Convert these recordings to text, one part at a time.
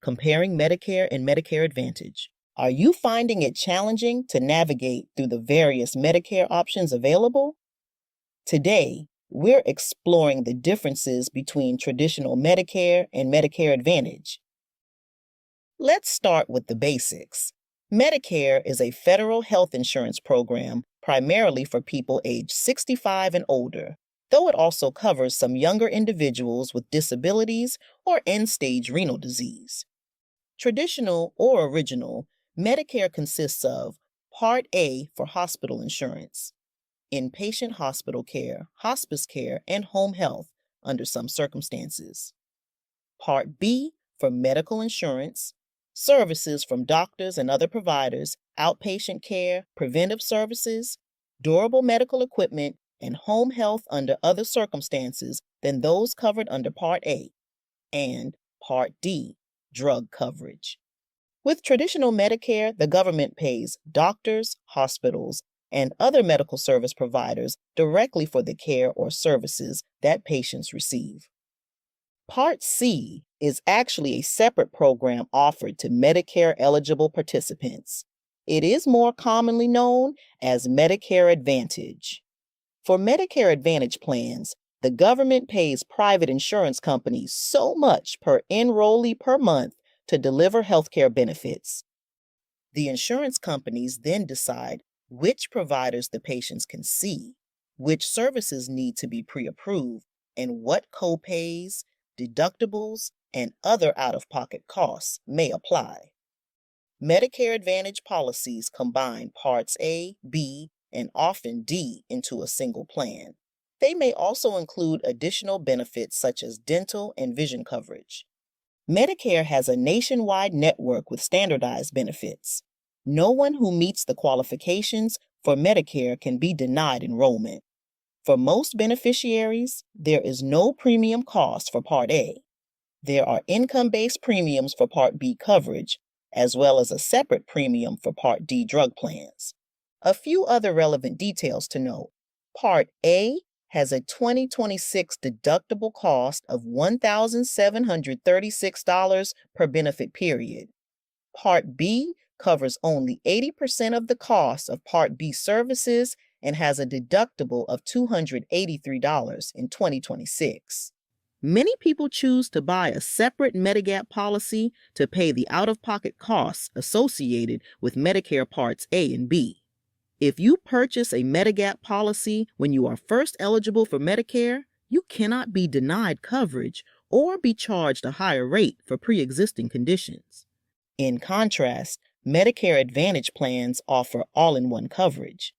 comparing Medicare and Medicare Advantage. Are you finding it challenging to navigate through the various Medicare options available? Today, we're exploring the differences between traditional Medicare and Medicare Advantage. Let's start with the basics. Medicare is a federal health insurance program primarily for people aged 65 and older, though it also covers some younger individuals with disabilities or end-stage renal disease. Traditional or original, Medicare consists of Part A for hospital insurance, inpatient hospital care, hospice care, and home health under some circumstances. Part B for medical insurance, services from doctors and other providers, outpatient care, preventive services, durable medical equipment, and home health under other circumstances than those covered under Part A. And Part D, drug coverage. With traditional Medicare, the government pays doctors, hospitals, and other medical service providers directly for the care or services that patients receive. Part C is actually a separate program offered to Medicare-eligible participants. It is more commonly known as Medicare Advantage. For Medicare Advantage plans, the government pays private insurance companies so much per enrollee per month to deliver healthcare benefits. The insurance companies then decide which providers the patients can see, which services need to be pre-approved, and what co-pays, deductibles, and other out-of-pocket costs may apply. Medicare Advantage policies combine Parts A, B, and often D into a single plan. They may also include additional benefits such as dental and vision coverage. Medicare has a nationwide network with standardized benefits. No one who meets the qualifications for Medicare can be denied enrollment. For most beneficiaries, there is no premium cost for Part A. There are income-based premiums for Part B coverage, as well as a separate premium for Part D drug plans. A few other relevant details to note. Part A has a 2026 deductible cost of $1,736 per benefit period. Part B covers only 80% of the cost of Part B services and has a deductible of $283 in 2026. Many people choose to buy a separate Medigap policy to pay the out-of-pocket costs associated with Medicare Parts A and B. If you purchase a Medigap policy when you are first eligible for Medicare, you cannot be denied coverage or be charged a higher rate for pre-existing conditions. In contrast, Medicare Advantage plans offer all-in-one coverage.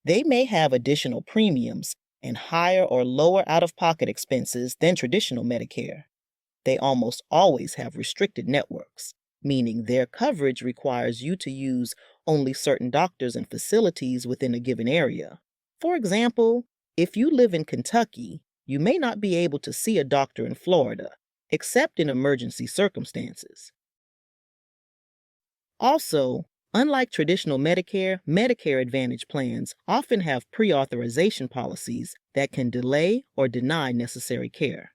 They may have additional premiums and higher or lower out-of-pocket expenses than traditional Medicare. They almost always have restricted networks, meaning their coverage requires you to use only certain doctors and facilities within a given area. For example, if you live in Kentucky, you may not be able to see a doctor in Florida, except in emergency circumstances. Also, unlike traditional Medicare, Medicare Advantage plans often have pre-authorization policies that can delay or deny necessary care.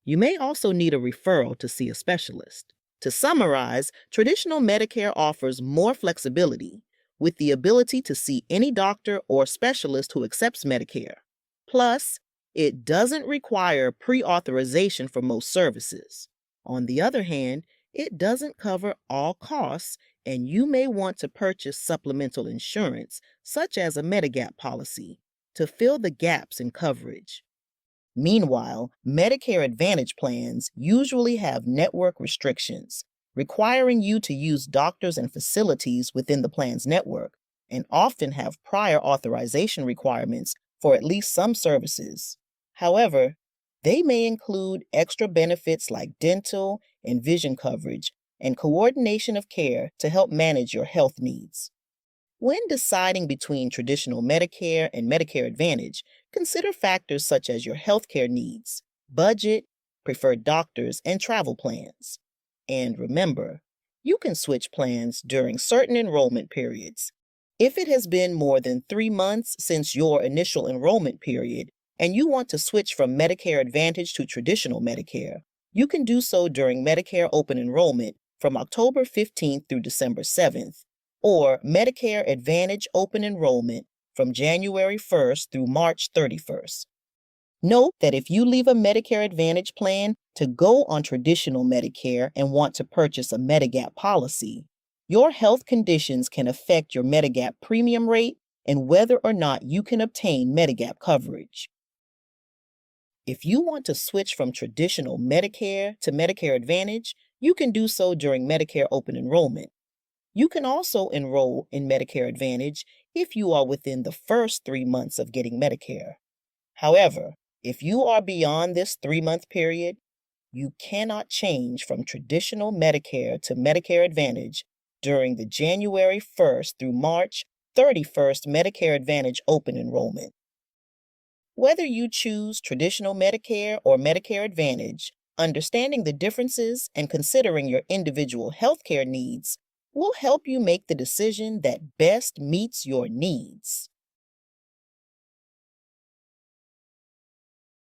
You may also need a referral to see a specialist. To summarize, traditional Medicare offers more flexibility, with the ability to see any doctor or specialist who accepts Medicare. Plus, it doesn't require pre-authorization for most services. On the other hand, it doesn't cover all costs, and you may want to purchase supplemental insurance, such as a Medigap policy, to fill the gaps in coverage. Meanwhile, Medicare Advantage plans usually have network restrictions, requiring you to use doctors and facilities within the plan's network, and often have prior authorization requirements for at least some services. However, they may include extra benefits like dental and vision coverage and coordination of care to help manage your health needs. When deciding between traditional Medicare and Medicare Advantage, consider factors such as your healthcare needs, budget, preferred doctors, and travel plans. And remember, you can switch plans during certain enrollment periods. If it has been more than 3 months since your initial enrollment period and you want to switch from Medicare Advantage to traditional Medicare, you can do so during Medicare open enrollment from October 15th through December 7th, or Medicare Advantage open enrollment from January 1st through March 31st. Note that if you leave a Medicare Advantage plan to go on traditional Medicare and want to purchase a Medigap policy, your health conditions can affect your Medigap premium rate and whether or not you can obtain Medigap coverage. If you want to switch from traditional Medicare to Medicare Advantage, you can do so during Medicare open enrollment. You can also enroll in Medicare Advantage if you are within the first 3 months of getting Medicare. However, if you are beyond this 3-month period, you cannot change from traditional Medicare to Medicare Advantage during the January 1st through March 31st Medicare Advantage open enrollment. Whether you choose traditional Medicare or Medicare Advantage, understanding the differences and considering your individual healthcare needs will help you make the decision that best meets your needs.